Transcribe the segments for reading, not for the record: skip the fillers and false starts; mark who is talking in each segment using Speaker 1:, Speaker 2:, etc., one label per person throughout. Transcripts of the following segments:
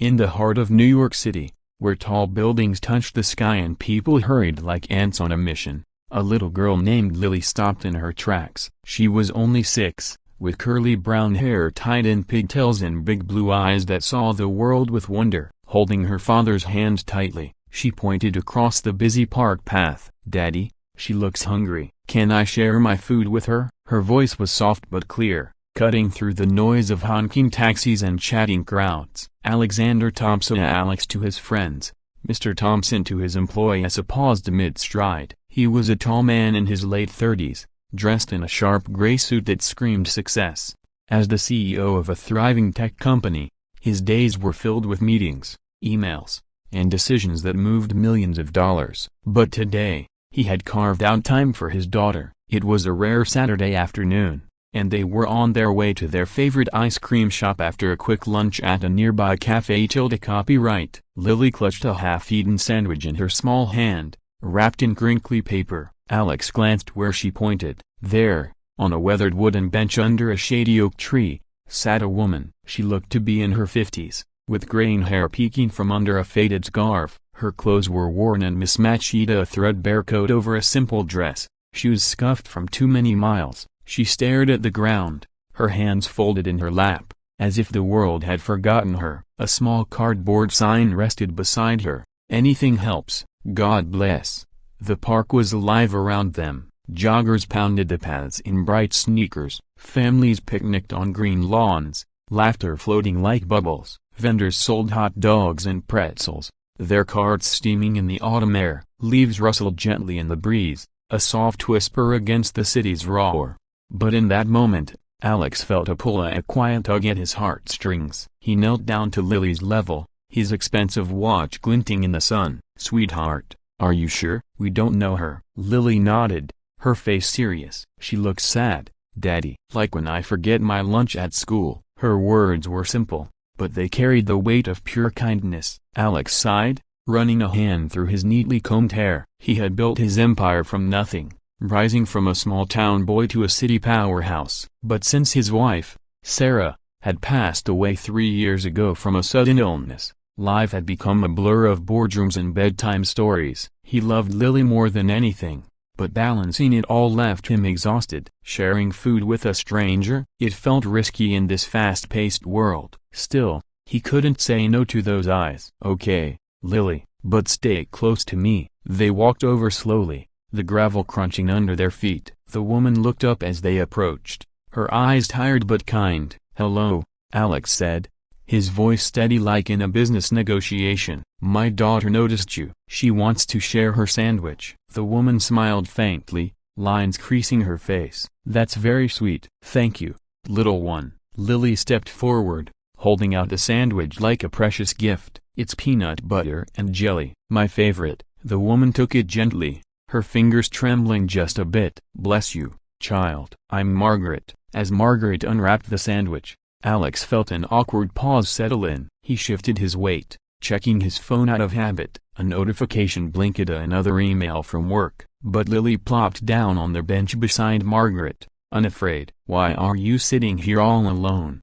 Speaker 1: In the heart of New York City, where tall buildings touched the sky and people hurried like ants on a mission, a little girl named Lily stopped in her tracks. She was only 6, with curly brown hair tied in pigtails and big blue eyes that saw the world with wonder. Holding her father's hand tightly, she pointed across the busy park path. "Daddy, she looks hungry. Can I share my food with her?" Her voice was soft but clear, cutting through the noise of honking taxis and chatting crowds. Alexander Thompson, Alex to his friends, Mr. Thompson to his employees, paused mid-stride. He was a tall man in his late 30s, dressed in a sharp gray suit that screamed success. As the CEO of a thriving tech company, his days were filled with meetings, emails, and decisions that moved millions of dollars. But today, he had carved out time for his daughter. It was a rare Saturday afternoon, and they were on their way to their favorite ice cream shop after a quick lunch at a nearby cafe. Copyright. Lily clutched a half-eaten sandwich in her small hand, wrapped in crinkly paper. Alex glanced where she pointed. There, on a weathered wooden bench under a shady oak tree, sat a woman. She looked to be in her 50s, with graying hair peeking from under a faded scarf. Her clothes were worn and mismatched, a threadbare coat over a simple dress, shoes scuffed from too many miles. She stared at the ground, her hands folded in her lap, as if the world had forgotten her. A small cardboard sign rested beside her. "Anything helps, God bless." The park was alive around them. Joggers pounded the paths in bright sneakers. Families picnicked on green lawns, laughter floating like bubbles. Vendors sold hot dogs and pretzels, their carts steaming in the autumn air. Leaves rustled gently in the breeze, a soft whisper against the city's roar. But in that moment, Alex felt a pull, a quiet tug at his heartstrings. He knelt down to Lily's level, his expensive watch glinting in the sun. "Sweetheart, are you sure?" "We don't know her." Lily nodded, her face serious. "She looks sad, Daddy." "Like when I forget my lunch at school." Her words were simple, but they carried the weight of pure kindness. Alex sighed, running a hand through his neatly combed hair. He had built his empire from nothing, rising from a small-town boy to a city powerhouse. But since his wife, Sarah, had passed away 3 years ago from a sudden illness, life had become a blur of boardrooms and bedtime stories. He loved Lily more than anything, but balancing it all left him exhausted. Sharing food with a stranger? It felt risky in this fast-paced world. Still, he couldn't say no to those eyes. "Okay, Lily, but stay close to me." They walked over slowly, the gravel crunching under their feet. The woman looked up as they approached, her eyes tired but kind. "Hello," Alex said, his voice steady like in a business negotiation. "My daughter noticed you. She wants to share her sandwich." The woman smiled faintly, lines creasing her face. "That's very sweet." "Thank you, little one." Lily stepped forward, holding out the sandwich like a precious gift. "It's peanut butter and jelly." "My favorite." The woman took it gently, her fingers trembling just a bit. "Bless you, child." "I'm Margaret." As Margaret unwrapped the sandwich, Alex felt an awkward pause settle in. He shifted his weight, checking his phone out of habit. A notification blinked, another email from work. But Lily plopped down on the bench beside Margaret, unafraid. "Why are you sitting here all alone?"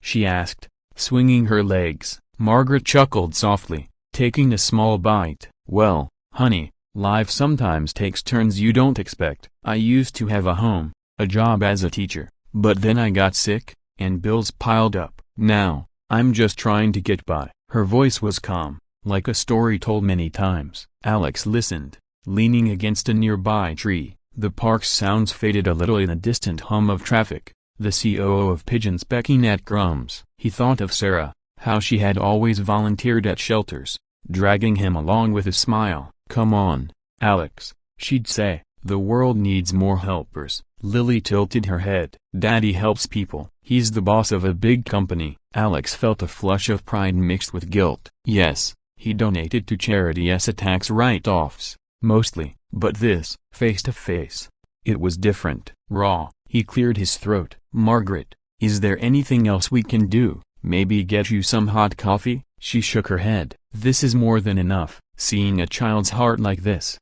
Speaker 1: she asked, swinging her legs. Margaret chuckled softly, taking a small bite. "Well, honey, life sometimes takes turns you don't expect. I used to have a home, a job as a teacher, but then I got sick, and bills piled up. Now, I'm just trying to get by." Her voice was calm, like a story told many times. Alex listened, leaning against a nearby tree. The park's sounds faded a little in the distant hum of traffic, the COO of pigeons pecking at crumbs. He thought of Sarah, how she had always volunteered at shelters, dragging him along with a smile. "Come on, Alex," she'd say, "the world needs more helpers." Lily tilted her head. "Daddy helps people. He's the boss of a big company." Alex felt a flush of pride mixed with guilt. Yes, he donated to charity as a tax write-offs, mostly, but this, face to face, it was different. Raw. He cleared his throat. "Margaret, is there anything else we can do? Maybe get you some hot coffee?" She shook her head. "This is more than enough." Seeing a child's heart like this,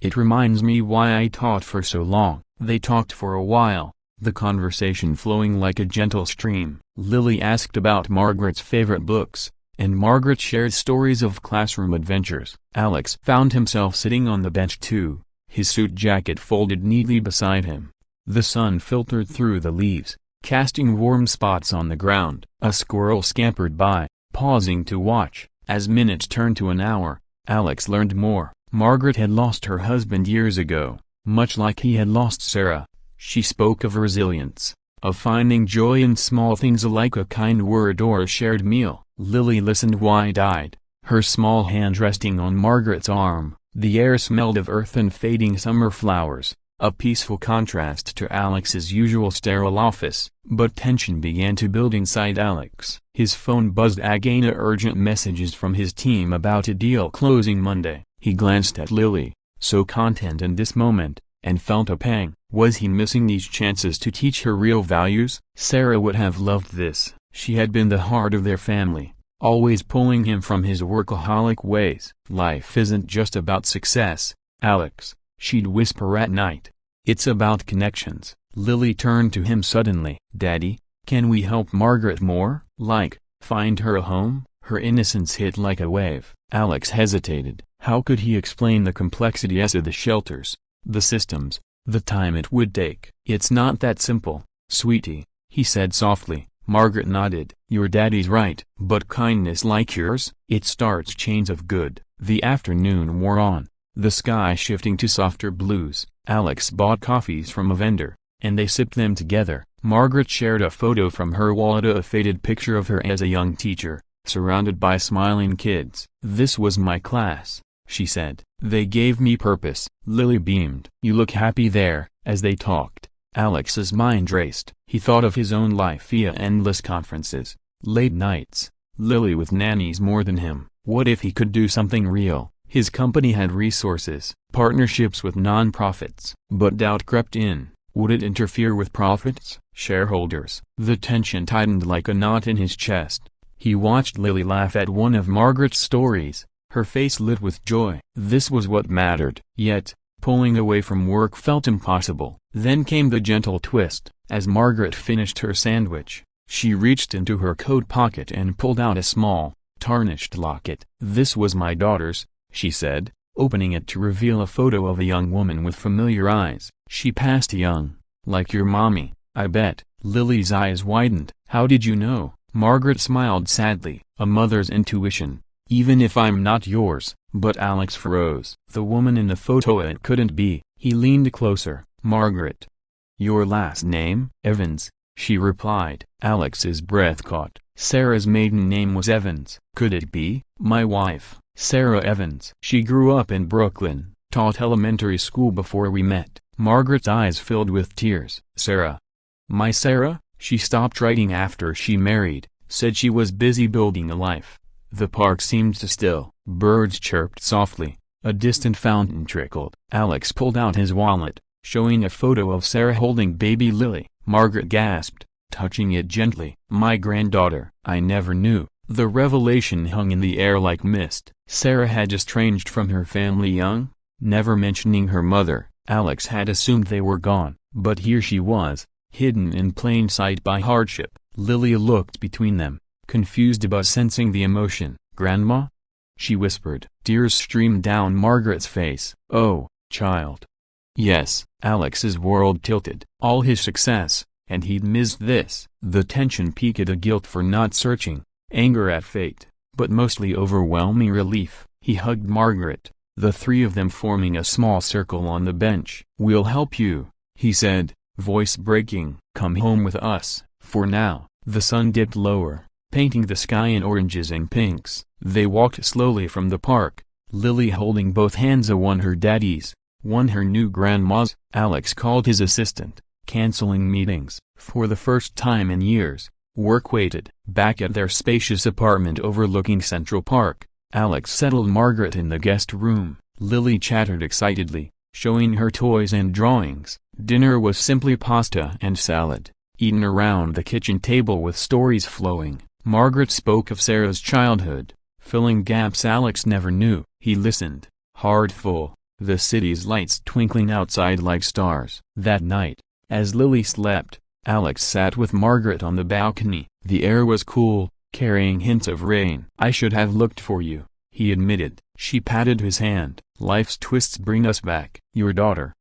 Speaker 1: "It reminds me why I taught for so long." They talked for a while, the conversation flowing like a gentle stream. Lily asked about Margaret's favorite books, and Margaret shared stories of classroom adventures. Alex found himself sitting on the bench too, his suit jacket folded neatly beside him. The sun filtered through the leaves, casting warm spots on the ground. A squirrel scampered by, pausing to watch. As minutes turned to an hour, Alex learned more. Margaret had lost her husband years ago, much like he had lost Sarah. She spoke of resilience, of finding joy in small things like a kind word or a shared meal. Lily listened wide-eyed, her small hand resting on Margaret's arm. The air smelled of earth and fading summer flowers, a peaceful contrast to Alex's usual sterile office. But tension began to build inside Alex. His phone buzzed again, urgent messages from his team about a deal closing Monday. He glanced at Lily, so content in this moment, and felt a pang. Was he missing these chances to teach her real values? Sarah would have loved this. She had been the heart of their family, always pulling him from his workaholic ways. Life isn't just about success, Alex, she'd whisper at night. It's about connections. Lily turned to him suddenly. Daddy, can we help Margaret more? Like, find her a home? Her innocence hit like a wave. Alex hesitated. How could he explain the complexities of the shelters, the systems, the time it would take? It's not that simple, sweetie, he said softly. Margaret nodded. Your daddy's right. But kindness like yours, it starts chains of good. The afternoon wore on, the sky shifting to softer blues. Alex bought coffees from a vendor, and they sipped them together. Margaret shared a photo from her wallet, a faded picture of her as a young teacher, surrounded by smiling kids. This was my class, she said. They gave me purpose. Lily beamed. You look happy there. As they talked, Alex's mind raced. He thought of his own life via endless conferences, late nights, Lily with nannies more than him. What if he could do something real? His company had resources, partnerships with non-profits. But doubt crept in. Would it interfere with profits? Shareholders? The tension tightened like a knot in his chest. He watched Lily laugh at one of Margaret's stories, her face lit with joy. This was what mattered. Yet, pulling away from work felt impossible. Then came the gentle twist. As Margaret finished her sandwich, she reached into her coat pocket and pulled out a small, tarnished locket. This was my daughter's, she said, opening it to reveal a photo of a young woman with familiar eyes. She passed young, like your mommy, I bet. Lily's eyes widened. How did you know? Margaret smiled sadly. A mother's intuition, even if I'm not yours. But Alex froze. The woman in the photo, it couldn't be. He leaned closer. Margaret. Your last name? Evans, she replied. Alex's breath caught. Sarah's maiden name was Evans. Could it be? My wife, Sarah Evans. She grew up in Brooklyn, taught elementary school before we met. Margaret's eyes filled with tears. Sarah. My Sarah? She stopped writing after she married, said she was busy building a life. The park seemed so still. Birds chirped softly. A distant fountain trickled. Alex pulled out his wallet, showing a photo of Sarah holding baby Lily. Margaret gasped, touching it gently. My granddaughter. I never knew. The revelation hung in the air like mist. Sarah had estranged from her family young, never mentioning her mother. Alex had assumed they were gone, but here she was, hidden in plain sight by hardship. Lily looked between them, confused but sensing the emotion. Grandma? She whispered. Tears streamed down Margaret's face. Oh, child. Yes. Alex's world tilted. All his success, and he'd missed this. The tension peaked, a guilt for not searching, anger at fate, but mostly overwhelming relief. He hugged Margaret, the three of them forming a small circle on the bench. We'll help you, he said, voice breaking. Come home with us. For now. The sun dipped lower, painting the sky in oranges and pinks. They walked slowly from the park, Lily holding both hands, one her daddy's, one her new grandma's. Alex called his assistant, canceling meetings. For the first time in years, work waited. Back at their spacious apartment overlooking Central Park, Alex settled Margaret in the guest room. Lily chattered excitedly, showing her toys and drawings. Dinner was simply pasta and salad, eaten around the kitchen table with stories flowing. Margaret spoke of Sarah's childhood, filling gaps Alex never knew. He listened, heart full, the city's lights twinkling outside like stars. That night, as Lily slept, Alex sat with Margaret on the balcony. The air was cool, carrying hints of rain. "I should have looked for you," he admitted. She patted his hand. "Life's twists bring us back." "Your daughter.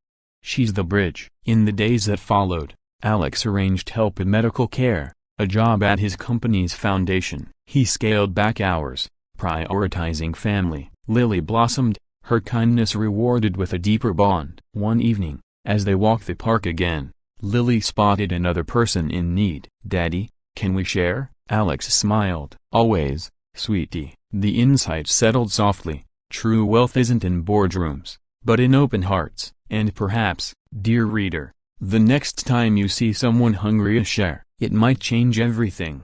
Speaker 1: She's the bridge." In the days that followed, Alex arranged help in medical care, a job at his company's foundation. He scaled back hours, prioritizing family. Lily blossomed, her kindness rewarded with a deeper bond. One evening, as they walked the park again, Lily spotted another person in need. "Daddy, can we share?" Alex smiled. "Always, sweetie." The insight settled softly. True wealth isn't in boardrooms, but in open hearts. And perhaps, dear reader, the next time you see someone hungry, share. It might change everything.